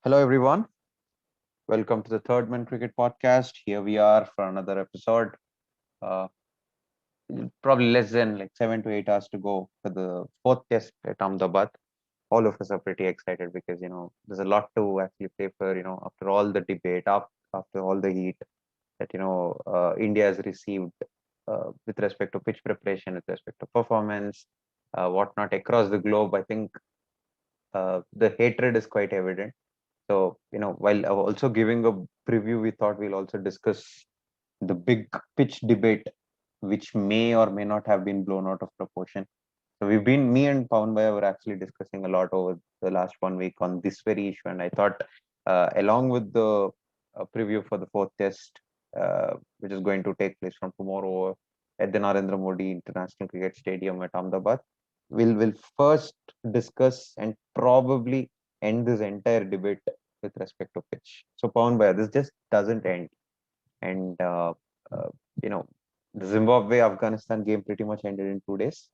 Hello, everyone. Welcome to the Third Man Cricket Podcast. Here we are for another episode. Uh, Probably less than like 7 to 8 hours to go for the fourth test at Ahmedabad. All of us are pretty excited because there's a lot to actually play for. After all the debate, after all the heat that India has received with respect to pitch preparation, with respect to performance, whatnot across the globe. I think the hatred is quite evident. So, while also giving a preview, we thought we'll also discuss the big pitch debate, which may or may not have been blown out of proportion. So me and Pavan Bhai were actually discussing a lot over the last 1 week on this very issue. And I thought, along with the preview for the fourth test, which is going to take place from tomorrow at the Narendra Modi International Cricket Stadium at Ahmedabad, we'll first discuss and probably end this entire debate with respect to pitch. So, Pawan Bhai, this just doesn't end. And, uh, you know, the Zimbabwe Afghanistan game pretty much ended in 2 days.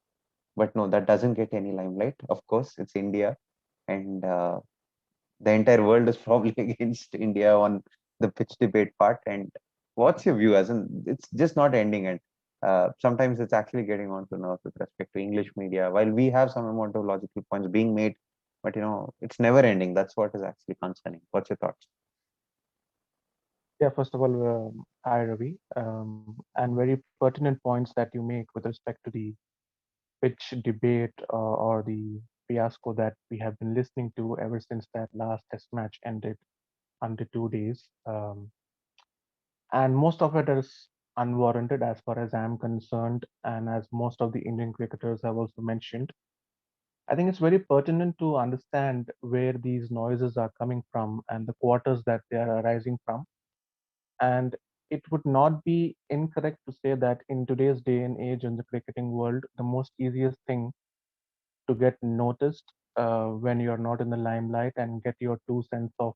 But no, that doesn't get any limelight. Of course, it's India. And the entire world is probably against India on the pitch debate part. And what's your view? As in, it's just not ending. And sometimes it's actually getting on to nerves with respect to English media. While we have some amount of logical points being made, but it's never ending. That's what is actually concerning. What's your thoughts? Yeah, first of all, hi Ravi, and very pertinent points that you make with respect to the pitch debate or the fiasco that we have been listening to ever since that last test match ended under 2 days. And most of it is unwarranted as far as I'm concerned, and as most of the Indian cricketers have also mentioned. I think it's very pertinent to understand where these noises are coming from and the quarters that they are arising from. And it would not be incorrect to say that in today's day and age in the cricketing world, the most easiest thing to get noticed when you're not in the limelight and get your 2 cents of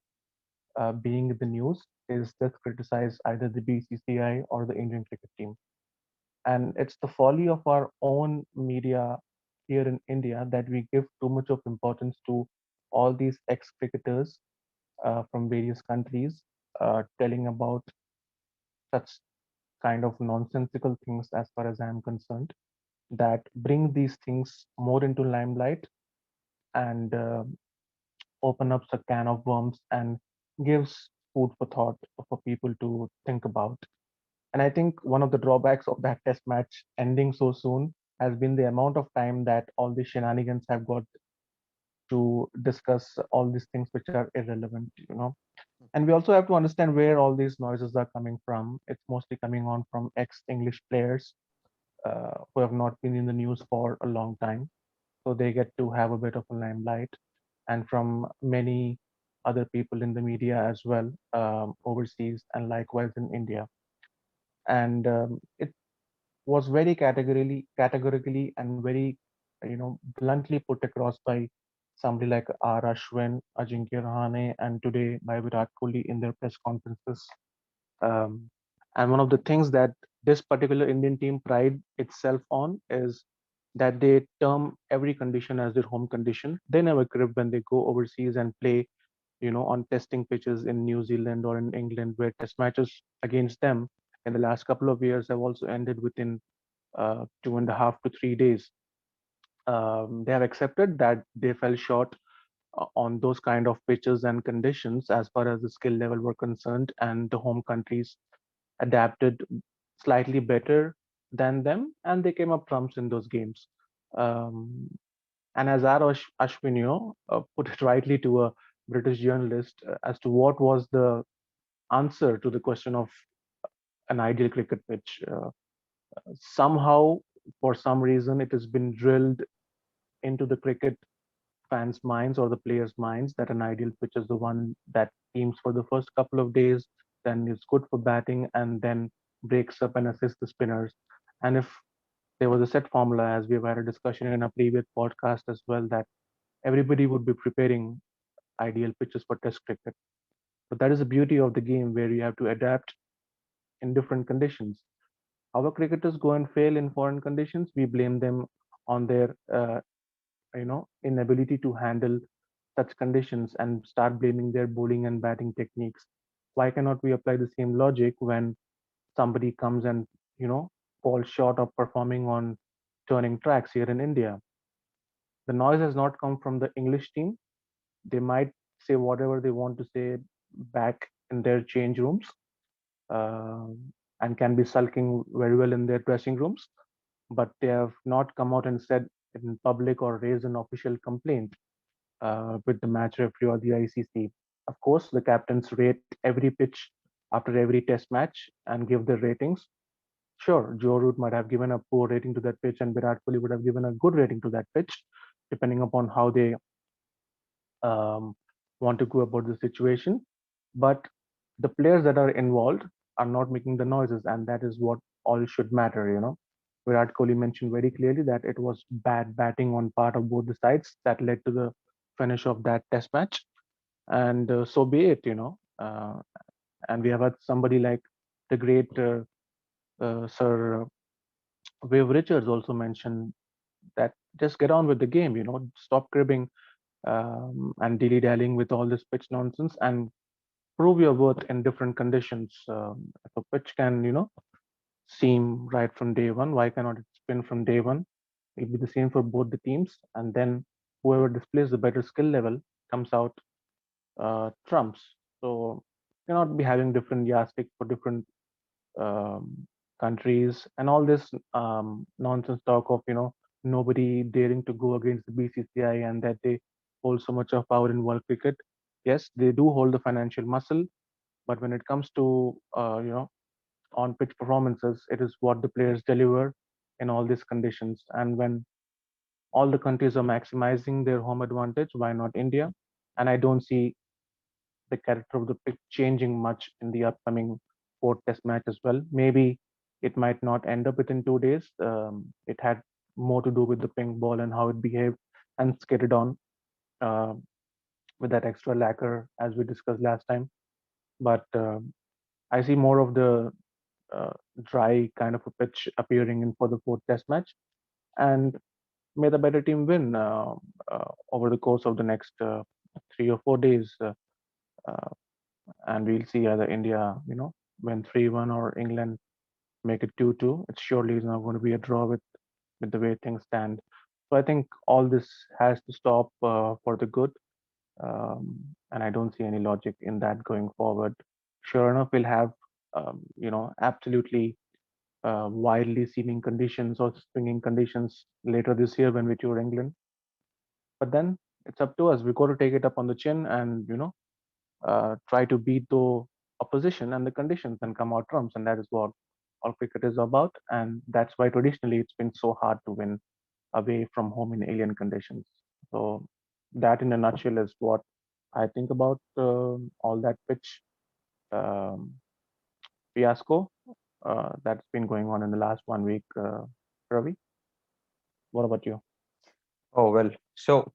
being in the news is just criticize either the BCCI or the Indian cricket team. And it's the folly of our own media here in India that we give too much of importance to all these ex cricketers from various countries telling about such kind of nonsensical things as far as I'm concerned that bring these things more into limelight and open up a can of worms and gives food for thought for people to think about. And I think one of the drawbacks of that test match ending so soon has been the amount of time that all the shenanigans have got to discuss all these things which are irrelevant. And we also have to understand where all these noises are coming from. It's mostly coming on from ex-English players who have not been in the news for a long time. So they get to have a bit of a limelight, and from many other people in the media as well, overseas and likewise in India. And it was very categorically, and very, bluntly put across by somebody like R. Ashwin, Ajinkya Rahane, and today by Virat Kohli in their press conferences. Um, and one of the things that this particular Indian team pride itself on is that they term every condition as their home condition. They never crib when they go overseas and play, on testing pitches in New Zealand or in England, where test matches against them in the last couple of years have also ended within 2.5 to 3 days. They have accepted that they fell short on those kind of pitches and conditions as far as the skill level were concerned, and the home countries adapted slightly better than them, and they came up trumps in those games. Um, and as Ashwin, put it rightly to a British journalist as to what was the answer to the question of an ideal cricket pitch. Somehow, for some reason, it has been drilled into the cricket fans' minds or the players' minds that an ideal pitch is the one that teams for the first couple of days, then is good for batting, and then breaks up and assists the spinners. And if there was a set formula, as we've had a discussion in a previous podcast as well, that everybody would be preparing ideal pitches for Test cricket. But that is the beauty of the game, where you have to adapt in different conditions. Our cricketers go and fail in foreign conditions, we blame them on their inability to handle such conditions and start blaming their bowling and batting techniques? Why cannot we apply the same logic when somebody comes and, you know, falls short of performing on turning tracks here in India? The noise has not come from the English team. They might say whatever they want to say back in their change rooms, uh, and can be sulking very well in their dressing rooms, but they have not come out and said in public or raised an official complaint with the match referee or the ICC. Of course, the captains rate every pitch after every test match and give their ratings. Sure, Joe Root might have given a poor rating to that pitch, and Virat Kohli would have given a good rating to that pitch, depending upon how they um, want to go about the situation. But the players that are involved are not making the noises, and that is what all should matter. Virat Kohli mentioned very clearly that it was bad batting on part of both the sides that led to the finish of that test match, and so be it. And we have had somebody like the great Sir Wave Richards also mentioned that just get on with the game. Stop cribbing and dilly dallying with all this pitch nonsense and prove your worth in different conditions. If a pitch can, seem right from day one, why cannot it spin from day one? It'll be the same for both the teams, and then whoever displays the better skill level comes out trumps. So cannot be having different yardstick for different um, countries and all this nonsense talk of nobody daring to go against the BCCI and that they hold so much of power in world cricket. Yes, they do hold the financial muscle, but when it comes to on pitch performances, it is what the players deliver in all these conditions. And when all the countries are maximizing their home advantage, why not India? And I don't see the character of the pitch changing much in the upcoming fourth test match as well. Maybe it might not end up within 2 days. It had more to do with the pink ball and how it behaved and skated on uh, with that extra lacquer as we discussed last time. But I see more of the uh, dry kind of a pitch appearing in for the fourth test match. And may the better team win over the course of the next 3 or 4 days. Uh, and we'll see either India, win 3-1 or England make it 2-2. It surely is not going to be a draw with the way things stand. So I think all this has to stop for the good, and I don't see any logic in that going forward. Sure enough, we'll have absolutely wildly seeming conditions or swinging conditions later this year when we tour England. But then it's up to us. We've got to take it up on the chin and try to beat the opposition and the conditions and come out trumps. And that is what all cricket is about. And that's why traditionally it's been so hard to win away from home in alien conditions. So that, in a nutshell, is what I think about all that pitch um, fiasco that's been going on in the last 1 week. Ravi, what about you? Oh, well. So,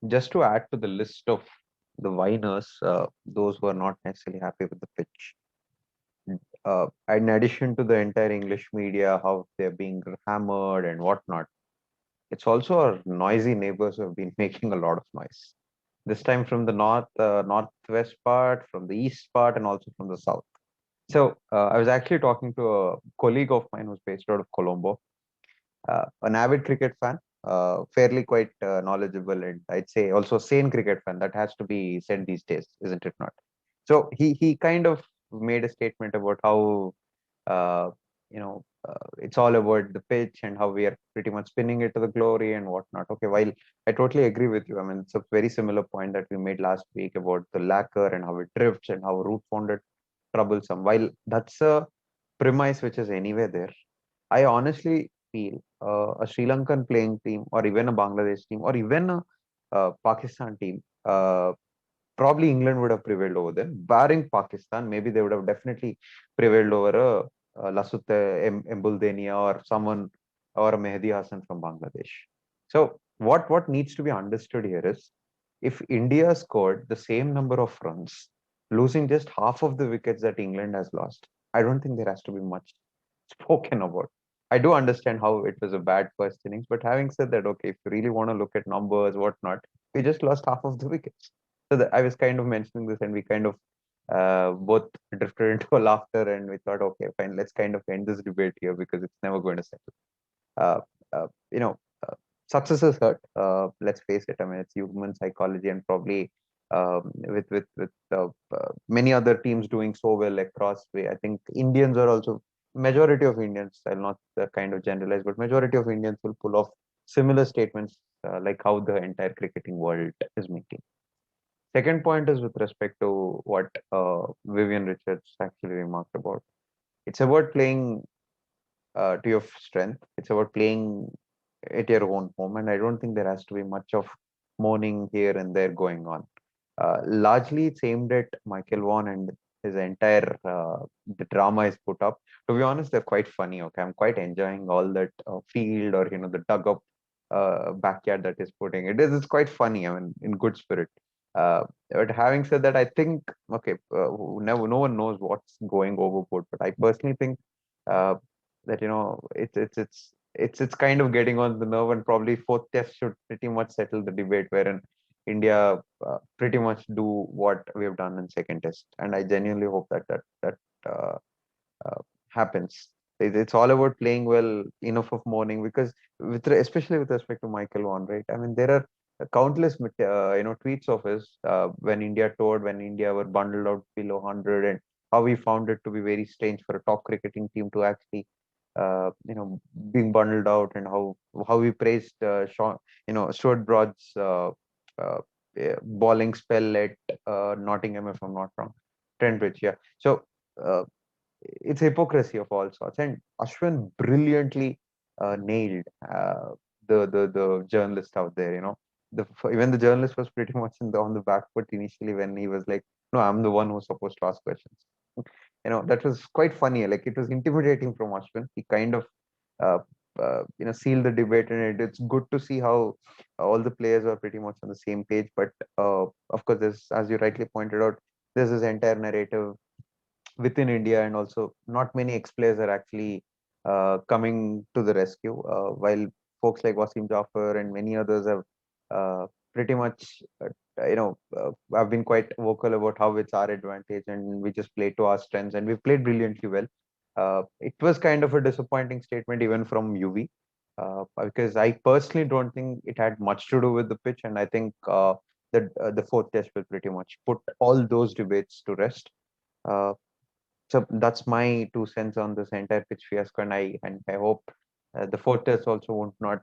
just to add to the list of the whiners, those who are not necessarily happy with the pitch, in addition to the entire English media, how they're being hammered and whatnot, it's also our noisy neighbors who have been making a lot of noise. This time from the northwest part, from the east part, and also from the south. So I was actually talking to a colleague of mine who's based out of Colombo, an avid cricket fan, fairly quite knowledgeable, and I'd say also sane cricket fan. That has to be said these days, isn't it not? So he kind of made a statement about how it's all about the pitch and how we are pretty much spinning it to the glory and whatnot. Okay, while I totally agree with you, I mean it's a very similar point that we made last week about the lacquer and how it drifts and how root found it troublesome. While that's a premise which is anyway there, I honestly feel a Sri Lankan playing team, or even a Bangladesh team, or even a Pakistan team, probably England would have prevailed over them. Barring Pakistan, maybe they would have definitely prevailed over a Lasut Embuldenia or someone, or a Mehdi Hassan from Bangladesh. So what needs to be understood here is, if India scored the same number of runs, losing just half of the wickets that England has lost, I don't think there has to be much spoken about. I do understand how it was a bad first innings, but having said that, okay, if you really want to look at numbers, whatnot, we just lost half of the wickets. So I was kind of mentioning this, and we kind of both drifted into a laughter, and we thought, okay, fine, let's kind of end this debate here because it's never going to settle. Uh, you know, success is hurt. Let's face it. I mean, it's human psychology, and probably with many other teams doing so well across way. I think Indians are also majority of Indians. I'll not kind of generalize, but majority of Indians will pull off similar statements like how the entire cricketing world is making. Second point is with respect to what Vivian Richards actually remarked about. It's about playing to your strength. It's about playing at your own home, and I don't think there has to be much of mourning here and there going on. Largely, it's aimed at Michael Vaughan and his entire the drama is put up. To be honest, they're quite funny. Okay, I'm quite enjoying all that field or the dug up backyard that is putting. It's quite funny. I mean, in good spirit. But having said that, I think okay, no one knows what's going overboard. But I personally think uh, that it's kind of getting on the nerve, and probably fourth test should pretty much settle the debate wherein India pretty much do what we have done in second test, and I genuinely hope that uh, uh, happens. It's all about playing well, enough of morning, because especially with respect to Michael Vaughan, right? I mean, there are countless tweets of his when India toured, when India were bundled out below 100, and how we found it to be very strange for a top cricketing team to actually being bundled out, and how we praised Stuart Broad's bowling spell at Nottingham, if I'm not wrong, Trent Bridge, yeah. So uh, it's hypocrisy of all sorts. And Ashwin brilliantly nailed the journalist out there. Even the journalist was pretty much on the back foot initially when he was like, "No, I'm the one who's supposed to ask questions." That was quite funny. Like it was intimidating from Ashwin. He kind of uh, sealed the debate, and it's good to see how all the players are pretty much on the same page. But of course, there's, as you rightly pointed out, there's this entire narrative within India, and also not many ex-players are actually coming to the rescue. While folks like Wasim Jaffer and many others have pretty much, have been quite vocal about how it's our advantage and we just play to our strengths, and we played brilliantly well. It was kind of a disappointing statement even from UV. Because I personally don't think it had much to do with the pitch, and I think that the fourth test will pretty much put all those debates to rest. Uh, so that's my 2 cents on this entire pitch fiasco, and I hope the fourth test also won't not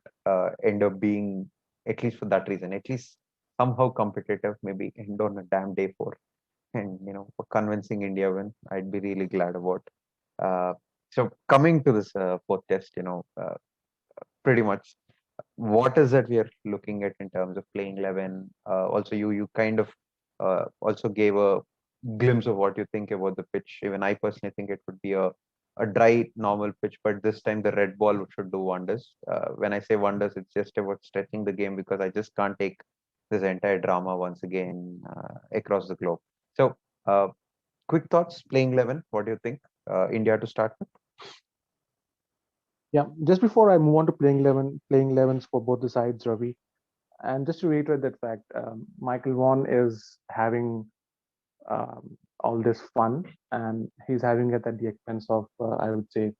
end up being, at least for that reason, at least somehow competitive. Maybe end on a damn day four, and for convincing India win, I'd be really glad about. Uh, so coming to this fourth test, pretty much what is that we are looking at in terms of playing 11? Also, you kind of also gave a glimpse of what you think about the pitch. Even I personally think it would be a dry, normal pitch, but this time the red ball should do wonders. When I say wonders, it's just about stretching the game, because I just can't take this entire drama once again across the globe. So, quick thoughts, playing 11. What do you think? India to start with? Yeah, just before I move on to playing 11s for both the sides, Ravi, and just to reiterate that fact, Michael Vaughan is having all this fun, and he's having it at the expense of, I would say,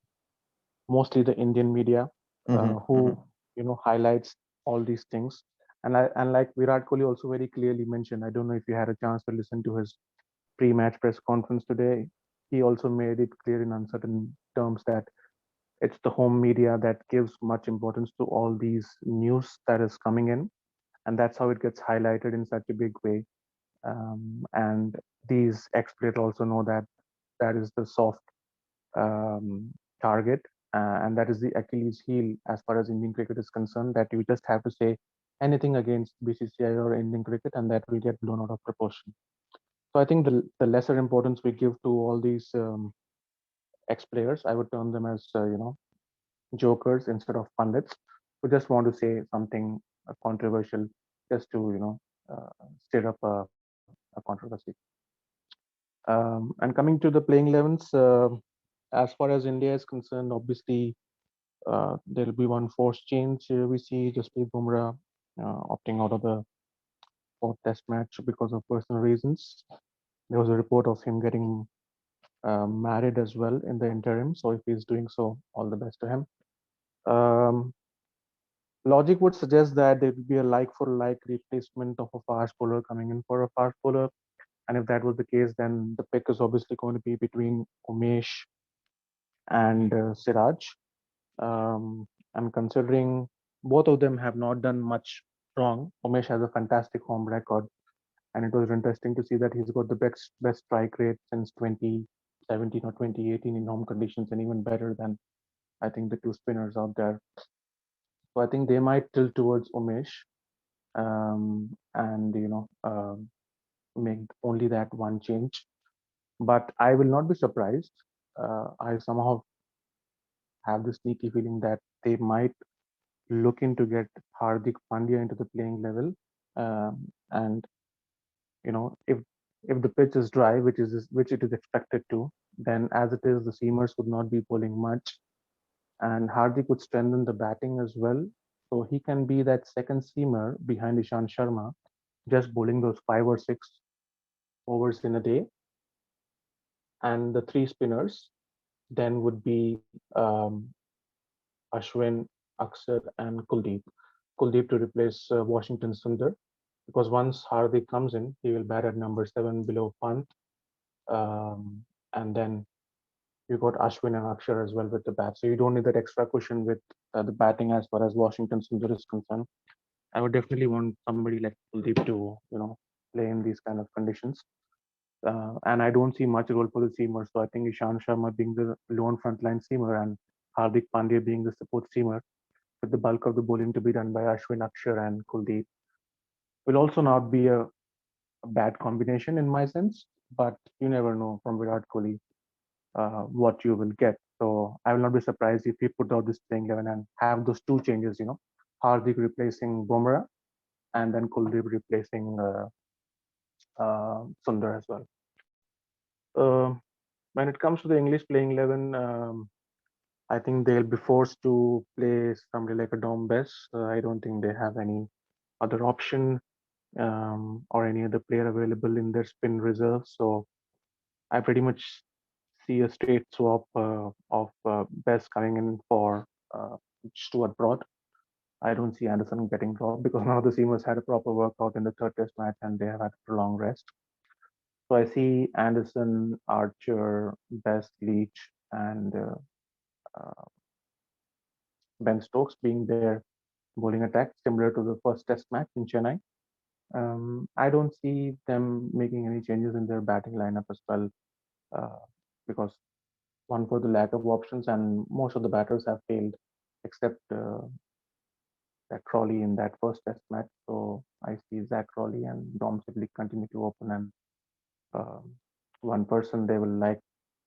mostly the Indian media, Mm-hmm, who mm-hmm, highlights all these things. And like Virat Kohli also very clearly mentioned, I don't know if you had a chance to listen to his pre-match press conference today. He also made it clear in uncertain terms that it's the home media that gives much importance to all these news that is coming in, and that's how it gets highlighted in such a big way. And these experts also know that that is the soft target, and that is the Achilles heel as far as Indian cricket is concerned. That you just have to say anything against BCCI or Indian cricket, and that will get blown out of proportion. So I think the lesser importance we give to all these ex players, I would term them as jokers instead of pundits who just want to say something controversial just to stir up a controversy. And coming to the playing 11s, as far as India is concerned, obviously there will be one force change. We see Jasprit Bumrah opting out of the fourth Test match because of personal reasons. There was a report of him getting married as well in the interim. So if he's doing so, all the best to him. Um, Logic would suggest that there would be a like for like replacement of a fast bowler coming in for a fast bowler. And if that was the case, then the pick is obviously going to be between Umesh and Siraj. And considering both of them have not done much wrong, Umesh has a fantastic home record. And it was interesting to see that he's got the best strike rate since 2017 or 2018 in home conditions, and even better than I think the two spinners out there. So I think they might tilt towards Umesh, and make only that one change. But I will not be surprised. I somehow have the sneaky feeling that they might look into get Hardik Pandya into the playing level, and if the pitch is dry, which it is expected to, then as it is, the seamers would not be bowling much, and Hardik would strengthen the batting as well. So he can be that second seamer behind Ishan Sharma, just bowling those 5 or 6 overs in a day. And the three spinners then would be Ashwin, Aksar, and Kuldeep. Kuldeep to replace Washington Sundar, because once Hardik comes in, he will bat at number 7 below Pant. And then you got Ashwin and Akshar as well with the bat. So you don't need that extra cushion with the batting as far as Washington Sundar is concerned. I would definitely want somebody like Kuldeep to, play in these kind of conditions. And I don't see much role for the seamer. So I think Ishan Sharma being the lone frontline seamer and Hardik Pandya being the support seamer, with the bulk of the bowling to be done by Ashwin Akshar and Kuldeep, will also not be a bad combination in my sense. But you never know from Virat Kohli what you will get. So I will not be surprised if he put out this playing 11 and have those two changes, Hardik replacing Bumrah and then Kuldeep replacing Sundar as well. Uh, when it comes to the English playing 11, I think they'll be forced to play somebody like a Dom Bess. I don't think they have any other option or any other player available in their spin reserve. So I pretty much see a straight swap of Bess coming in for Stuart Broad. I don't see Anderson getting dropped because none of the seamers had a proper workout in the third test match and they have had a prolonged rest. So I see Anderson, Archer, Bess, Leach, and uh, Ben Stokes being their bowling attack, similar to the first test match in Chennai. I don't see them making any changes in their batting lineup as well, uh, because one, for the lack of options, and most of the batters have failed, except Zach Crawley in that first test match. So I see Zach Crawley and Dom Sibley continue to open, and um, one person they will like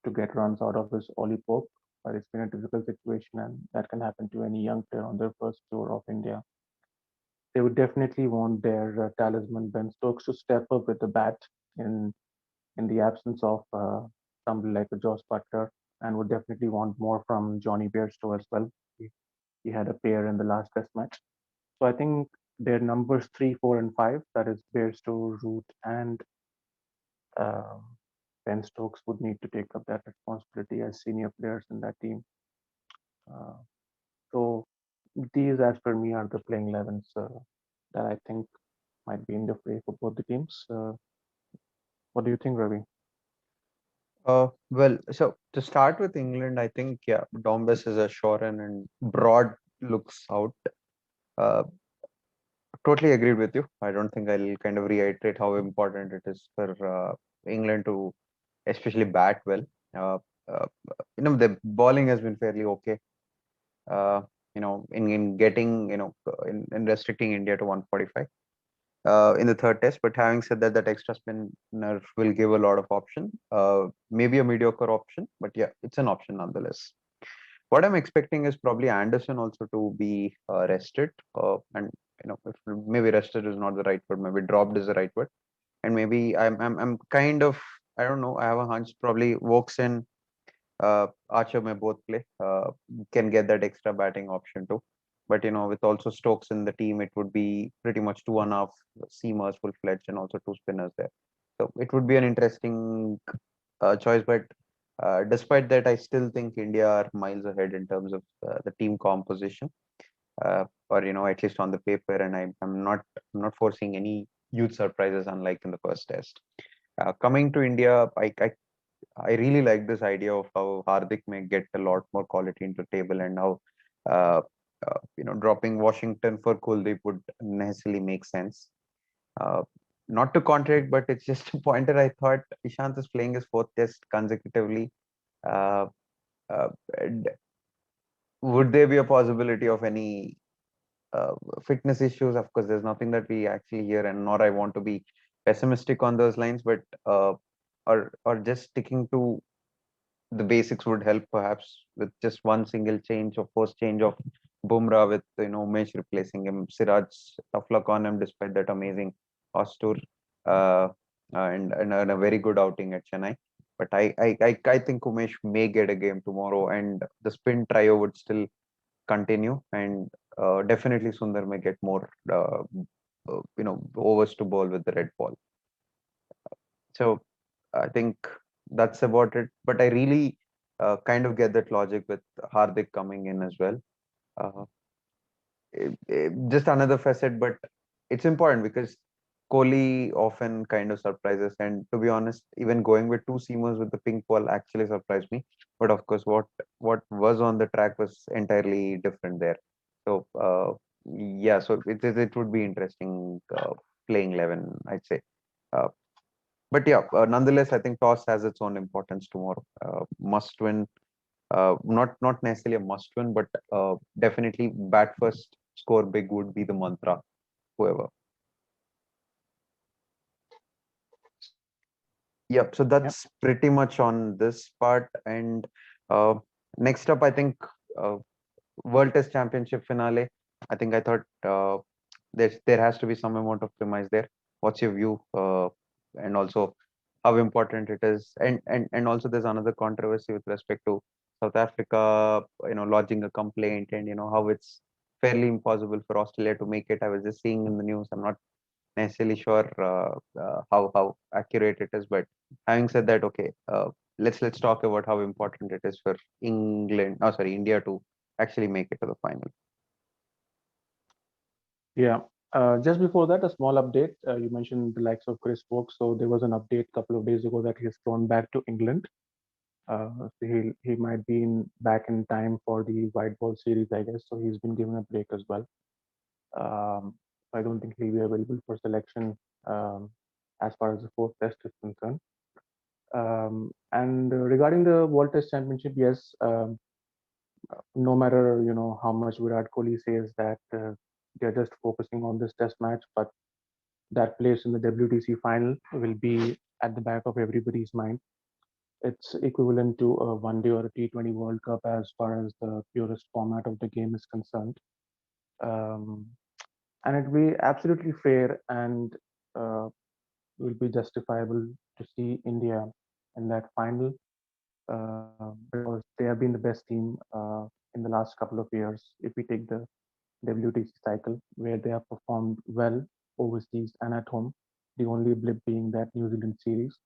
to get runs out of is Ollie Pope, but it's been a difficult situation, and that can happen to any young player on their first tour of India. They would definitely want their talisman Ben Stokes to step up with the bat in in the absence of somebody like a Josh Butler, and would definitely want more from Johnny Bairstow as well. He had a pair in the last test match. So I think their numbers 3, 4, and 5, that is Bairstow, Root, and uh, Ben Stokes, would need to take up that responsibility as senior players in that team. Uh, so these, as per me, are the playing 11s that I think might be in the fray for both the teams. What do you think, Ravi? Well, so to start with England, I think yeah, Dombes is a sure and Broad looks out. Uh, Totally agreed with you. I don't think I'll kind of reiterate how important it is for England to especially bat well. Uh, the bowling has been fairly okay. Uh, in getting in restricting India to 145 in the third test. But having said that, that extra spinner will give a lot of option. Maybe a mediocre option, but yeah, it's an option nonetheless. What I'm expecting is probably Anderson also to be rested, and if maybe rested is not the right word, maybe dropped is the right word, and maybe I'm kind of, I don't know, I have a hunch probably Vokes and Archer may both play, can get that extra batting option too. But with also Stokes in the team, it would be pretty much two and a half seamers full fledged and also two spinners there. So it would be an interesting choice. But despite that, I still think India are miles ahead in terms of the team composition, or at least on the paper. And I'm not foreseeing any huge surprises, unlike in the first test. Coming to India, I really like this idea of how Hardik may get a lot more quality into table, and how uh, dropping Washington for Kuldeep would necessarily make sense. Uh, Not to contradict, but it's just a pointer. I thought Ishant is playing his fourth test consecutively. Uh, uh, and would there be a possibility of any uh, fitness issues? Of course, there's nothing that we actually hear, and nor I want to be pessimistic on those lines, but or just sticking to the basics would help, perhaps with just one single change or first change of Bumrah, with Umesh replacing him. Siraj, tough luck on him despite that amazing horse tour, uh, and a very good outing at Chennai. But I think Umesh may get a game tomorrow, and the spin trio would still continue, and definitely Sundar may get more overs to bowl with the red ball. So I think that's about it. But I really kind of get that logic with Hardik coming in as well. Uh, just another facet, but it's important because Kohli often kind of surprises. And to be honest, even going with two seamers with the pink ball actually surprised me. But of course, what was on the track was entirely different there. So yeah, so it would be interesting playing 11, I'd say. Uh, but yeah, nonetheless, I think toss has its own importance tomorrow. Must win, not necessarily a must win, but definitely bat first, score big would be the mantra. Whoever. Yep. So Yeah. that's pretty much on this part. And uh, next up, I think uh, World Test Championship finale. I thought there has to be some amount of premise there. What's your view? And also how important it is, and also there's another controversy with respect to South Africa, lodging a complaint, and how it's fairly impossible for Australia to make it. I was just seeing in the news. I'm not necessarily sure how accurate it is, but having said that, okay, let's talk about how important it is for England. Oh, sorry, India to actually make it to the final. Yeah. Just before that, a small update. You mentioned the likes of Chris Woakes. So there was an update a couple of days ago that he's flown back to England. So he might be back in time for the white ball series, I guess. So he's been given a break as well. I don't think he'll be available for selection as far as the fourth test is concerned. And regarding the World Test Championship, yes, no matter how much Virat Kohli says that they're just focusing on this test match, but that place in the WTC final will be at the back of everybody's mind. It's equivalent to a one day or a T20 World Cup as far as the purest format of the game is concerned. Um, and it will be absolutely fair and uh, will be justifiable to see India in that final because they have been the best team in the last couple of years. If we take the WTC cycle, where they have performed well overseas and at home, the only blip being that New Zealand series.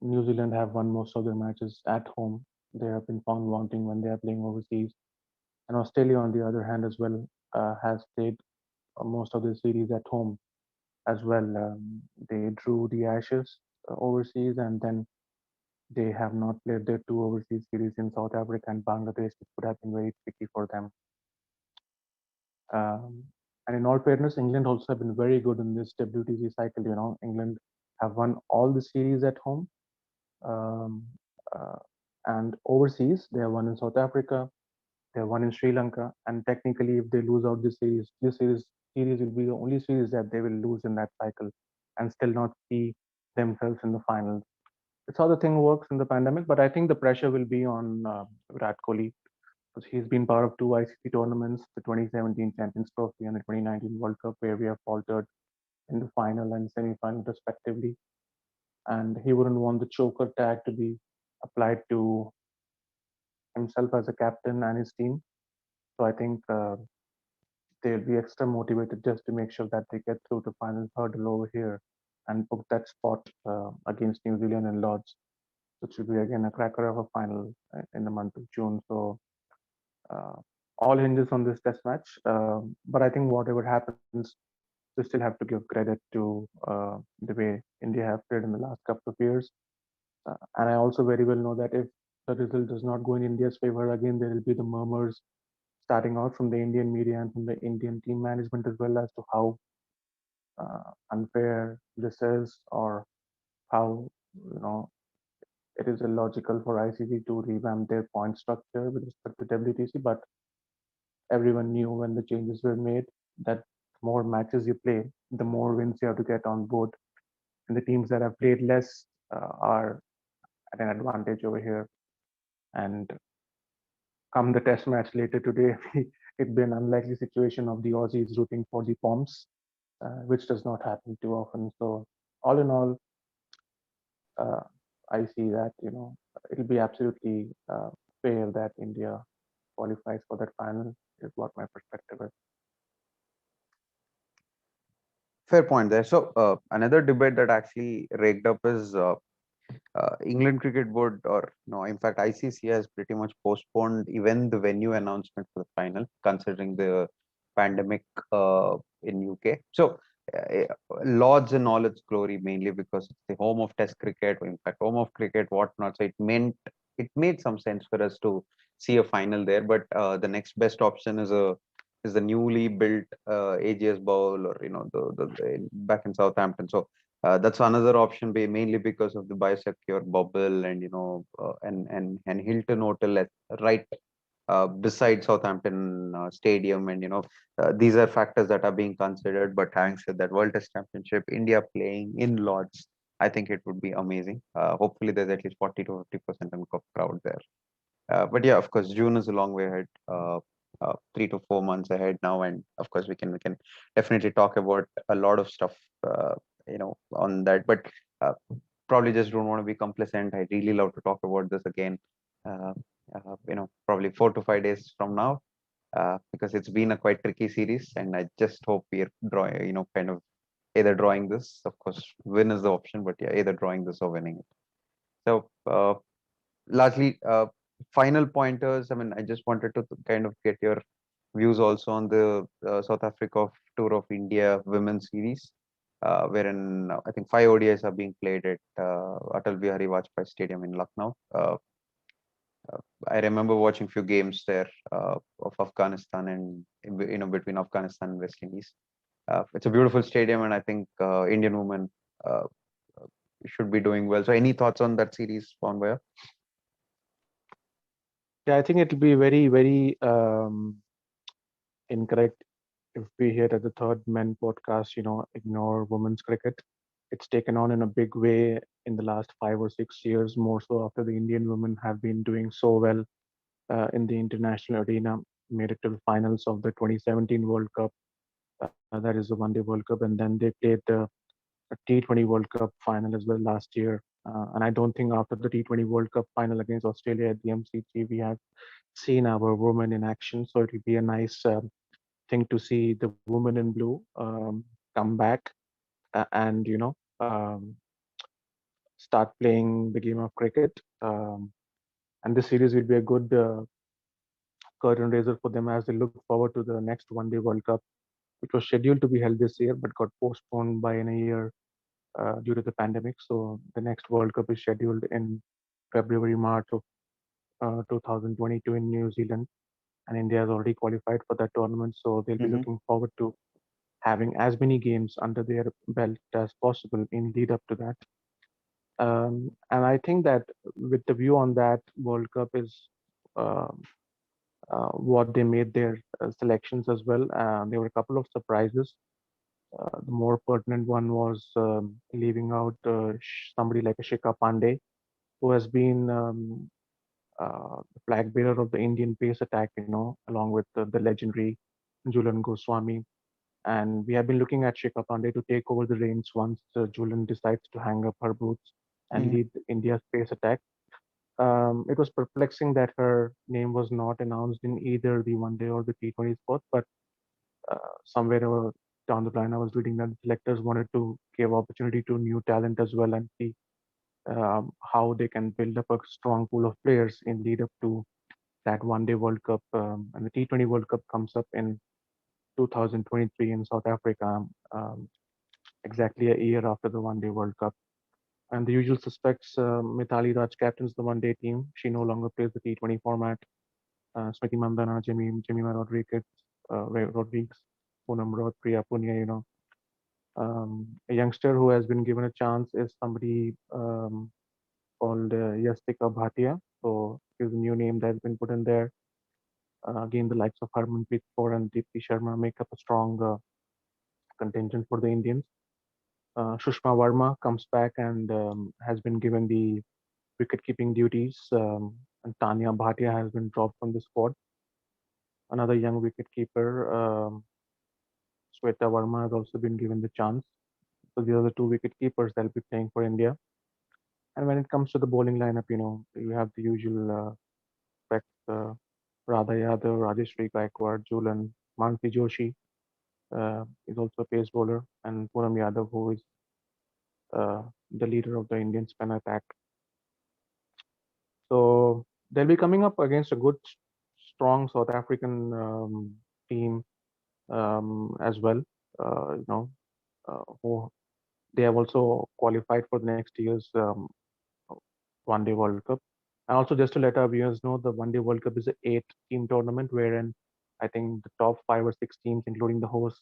New Zealand have won most of their matches at home. They have been found wanting when they are playing overseas. And Australia, on the other hand, as well, has played most of the series at home as well. They drew the Ashes overseas, and then they have not played their two overseas series in South Africa and Bangladesh, which would have been very tricky for them. Um, and in all fairness, England also have been very good in this WTC cycle. England have won all the series at home, um, uh, and overseas they have won in South Africa, they have won in Sri Lanka, and technically, if they lose out this series will be the only series that they will lose in that cycle, and still not see themselves in the finals. It's how the thing works in the pandemic, but I think the pressure will be on Virat Kohli because he's been part of two ICC tournaments, the 2017 Champions Trophy and the 2019 World Cup, where we have faltered in the final and semi-final respectively. And he wouldn't want the choker tag to be applied to himself as a captain and his team. So I think they'll be extra motivated just to make sure that they get through the final hurdle over here and book that spot against New Zealand in Lords, which should be again a cracker of a final in the month of June. So uh, all hinges on this test match. But I think whatever happens, we still have to give credit to the way India have played in the last couple of years. And I also very well know that if the result does not go in India's favor, again, there will be the murmurs starting out from the Indian media and from the Indian team management as well as to how unfair this is, or how it is illogical for ICC to revamp their point structure with respect to WTC. But everyone knew when the changes were made that the more matches you play, the more wins you have to get on board, and the teams that have played less are at an advantage over here. And come the test match later today, it'd be an unlikely situation of the Aussies rooting for the Poms, which does not happen too often. So all in all, uh, I see that it'll be absolutely fair that India qualifies for that final. Is what my perspective is. Fair point there. So another debate that actually raked up is England Cricket Board, or no, in fact, ICC has pretty much postponed even the venue announcement for the final, considering the pandemic in UK. So, Lords in all its glory, mainly because it's the home of Test cricket, or in fact, home of cricket, whatnot. So it made some sense for us to see a final there. But the next best option is the newly built AGS Bowl, or back in Southampton. So that's another option, mainly because of the biosecure bubble, and and Hilton Hotel right beside Southampton Stadium, and these are factors that are being considered. But having said that, World Test Championship, India playing in Lords, I think it would be amazing. Hopefully, there's at least 40 to 50% of crowd there. But yeah, of course, June is a long way ahead. 3 to 4 months ahead now, and of course, we can definitely talk about a lot of stuff, on that. But probably just don't want to be complacent. I really love to talk about this again. Uh, Probably 4 to 5 days from now, because it's been a quite tricky series, and I just hope we're drawing, kind of either drawing this. Of course, win is the option, but yeah, either drawing this or winning it. So. Largely final pointers. I mean, I just wanted to kind of get your views also on the South Africa Tour of India Women's Series, wherein I think 5 ODIs are being played at Atal Bihari Vajpayee Stadium in Lucknow. I remember watching few games there of Afghanistan, and between Afghanistan and West Indies. It's a beautiful stadium, and I think Indian women uh, should be doing well. So, any thoughts on that series, Pawan? Yeah, I think it'll be very, very incorrect if we here at the Third Men podcast, ignore women's cricket. It's taken on in a big way in the last 5 or 6 years, more so after the Indian women have been doing so well in the international arena, made it to the finals of the 2017 World Cup. That is the One Day World Cup, and then they played the T20 World Cup final as well last year. And I don't think after the T20 World Cup final against Australia at the MCG, we have seen our women in action. So it will be a nice thing to see the woman in blue come back and start playing the game of cricket. And this series will be a good curtain raiser for them as they look forward to the next One Day World Cup, which was scheduled to be held this year but got postponed by a year due to the pandemic. So the next World Cup is scheduled in February, March of 2022 in New Zealand, and India has already qualified for that tournament. So they'll be Mm-hmm. looking forward to having as many games under their belt as possible in lead up to that. And I think that with the view on that, World Cup is uh, what they made their selections as well. There were a couple of surprises. The more pertinent one was leaving out somebody like a Shikha Pandey, who has been the flag bearer of the Indian pace attack, along with the legendary Julan Goswami. And we have been looking at Shikha Pandey to take over the reins once Julan decides to hang up her boots and Mm-hmm. lead India's pace attack. It was perplexing that her name was not announced in either the one day or the T20 spot, but somewhere down the line, I was reading that the selectors wanted to give opportunity to new talent as well and see how they can build up a strong pool of players in lead up to that one day World Cup. And the T20 World Cup comes up in 2023 in South Africa, exactly a year after the one day World Cup. And the usual suspects, Mithali Raj captains the one day team. She no longer plays the T20 format. Smriti Mandana, Jemima Rodriguez, Rodriguez, Poonam Roy, Priya Punia, a youngster who has been given a chance is somebody called Yastika Bhatia. So here's a new name that's been put in there. Again, the likes of Harmanpreet Kaur and Deepti Sharma make up a strong contingent for the Indians. Shushma Verma comes back and has been given the wicket-keeping duties, and Tanya Bhatia has been dropped from the squad. Another young wicket-keeper, Sweta Verma, has also been given the chance. So these are the two wicket-keepers that will be playing for India. And when it comes to the bowling lineup, you have the usual suspects, Radha Yadav, Rajeshri Gaikwad, Julan, Mansi Joshi is also a pace bowler, and Puram Yadav, who is uh, the leader of the Indian spin attack. So they'll be coming up against a good, strong South African team as well. Who they have also qualified for the next year's One Day World Cup. And also, just to let our viewers know, the One Day World Cup is an eight-team tournament wherein I think the top 5 or 6 teams, including the host,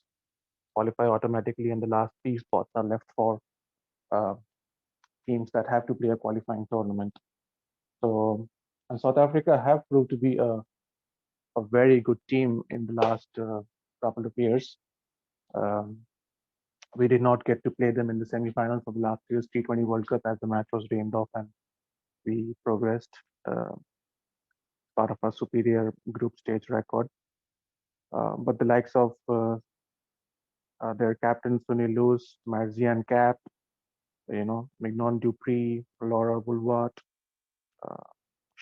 qualify automatically, and the last three spots are left for uh, teams that have to play a qualifying tournament. So, and South Africa have proved to be a very good team in the last couple of years. Um, we did not get to play them in the semi-finals of last year's T20 World Cup as the match was rained off and we progressed part of our superior group stage record. But the likes of their captain Sunil Lewis, Marzian Cap, Mignon Dupree, Laura Boulevard, uh,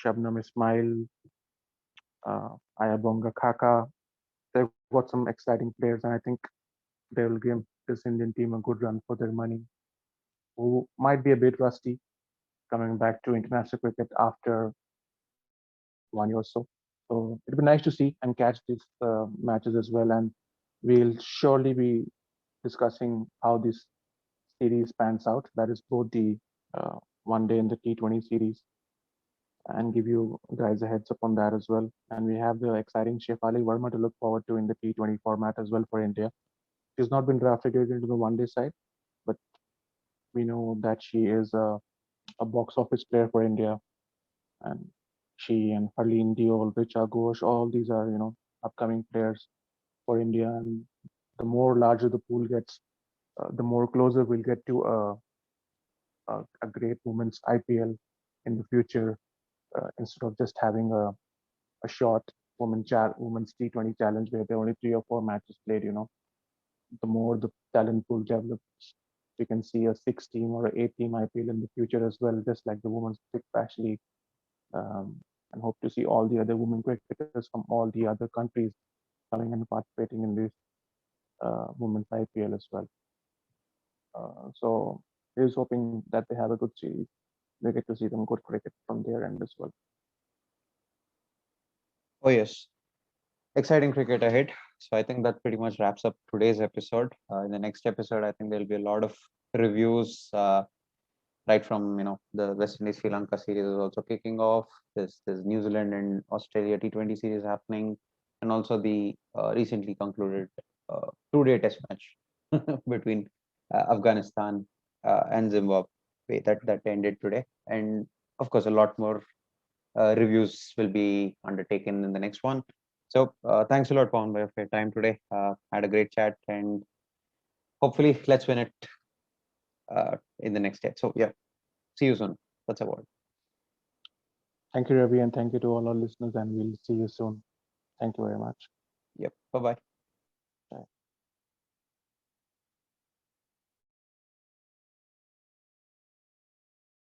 Shabnam Ismail, Ayabonga Khaka. They've got some exciting players, and I think they will give this Indian team a good run for their money. Who might be a bit rusty coming back to international cricket after 1 year or so. So it'll be nice to see and catch these matches as well. And we'll surely be discussing how this series pans out. That is both the one day and the T20 series, and give you guys a heads up on that as well. And we have the exciting Shefali Verma to look forward to in the T20 format as well for India. She's not been drafted yet into the one day side, but we know that she is a box office player for India. And she and Harleen Deol, Richa Ghosh, all these are, upcoming players for India. And the more larger the pool gets, the more closer we'll get to a great women's IPL in the future, instead of just having a short women's T20 challenge where there are only 3 or 4 matches played. The more the talent pool develops, we can see a 6 team or an 8 team IPL in the future as well, just like the women's Big Bash League. And hope to see all the other women cricketers from all the other countries coming and participating in this women's IPL as well. So here's hoping that they have a good series. We get to see them good cricket from their end as well. Oh, yes. Exciting cricket ahead. So I think that pretty much wraps up today's episode. In the next episode, I think there'll be a lot of reviews, right from the West Indies Sri Lanka series is also kicking off. There's New Zealand and Australia T20 series happening, and also the recently concluded 2-day Test match between Afghanistan and Zimbabwe that ended today, and of course a lot more reviews will be undertaken in the next one. So thanks a lot, Pawan, for your time today. Had a great chat, and hopefully let's win it in the next day. So yeah, see you soon. That's about it. Thank you, Ravi, and thank you to all our listeners, and we'll see you soon. Thank you very much. Yep. Bye bye.